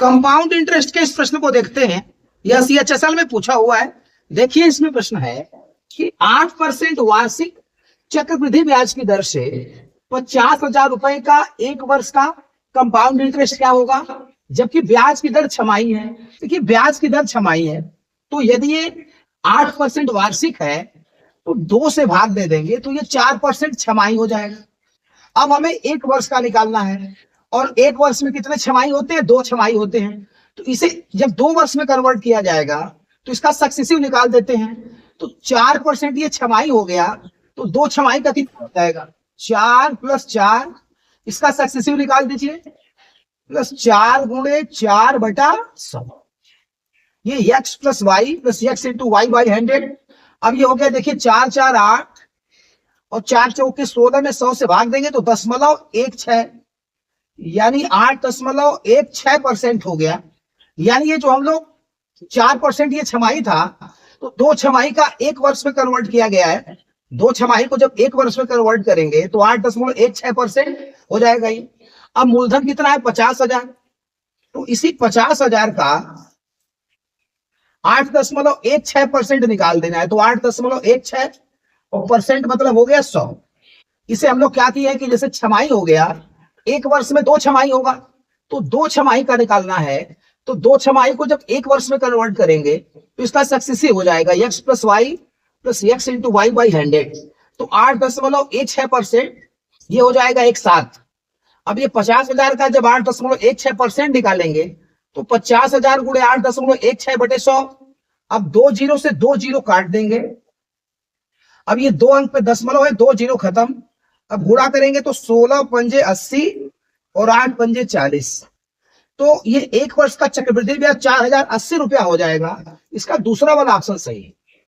Compound interest के इस प्रश्न को देखते हैं। यह CHSL में पूछा हुआ है। देखिए इसमें प्रश्न है कि 8% वार्षिक चक्रवृद्धि ब्याज की दर से 50,000 रुपए का एक वर्ष का कंपाउंड इंटरेस्ट क्या होगा, जबकि ब्याज की दर छमाही है। देखिए ब्याज की दर छमाही है, तो यदि ये 8% वार्षिक है तो 2 से भाग दे देंगे तो ये 4% छमाही हो जाएगा। अब हमें एक वर्ष का निकालना है, और एक वर्ष में कितने छमाही होते हैं, 2 छमाही होते हैं। तो इसे जब 2 वर्ष में कन्वर्ट किया जाएगा तो इसका सक्सेसिव निकाल देते हैं। तो 4% ये छमाही हो गया, तो 2 छमाही का कितना हो जाएगा, 4 + 4, इसका सक्सेसिव निकाल दीजिए, प्लस 4 × 4/100। ये x + y + x × y/100। अब ये हो गया, देखिए 4 × 4 = 8 और 4 × 4 = 16 में 100 से भाग देंगे तो 0.16, यानी 8.16% हो गया। यानी ये जो हम लोग 4% ये छमाही था, तो 2 छमाही का एक वर्ष में कन्वर्ट किया गया है। 2 छमाही को जब एक वर्ष में कन्वर्ट करेंगे तो 8.16% हो जाएगा ही। अब मूलधन कितना है, 50,000। तो इसी 50,000 का 8.16% निकाल देना है। तो 8.16 और परसेंट मतलब हो गया 100। इसे हम लोग क्या किए हैं कि जैसे छमाही हो गया, एक वर्ष में 2 छमाही होगा, तो 2 छमाही का निकालना है। तो 2 छमाही को जब एक वर्ष में कन्वर्ट करेंगे तो इसका सक्सेसिव हो जाएगा x + y + x × y/100। तो 8.16% ये हो जाएगा 1 7। अब ये 50,000 का जब 8.16% निकालेंगे तो 50,000 × 8.16/100। अब 2 0 से 2 0 काट देंगे। अब ये 2 अंक पे दशमलव है, 2 0 खत्म। अब गुणा करेंगे तो 16 पंजे 80 और 8 पंजे 40। तो ये एक वर्ष का चक्रवृद्धि ब्याज 4,080 रुपया हो जाएगा। इसका दूसरा वाला ऑप्शन सही है।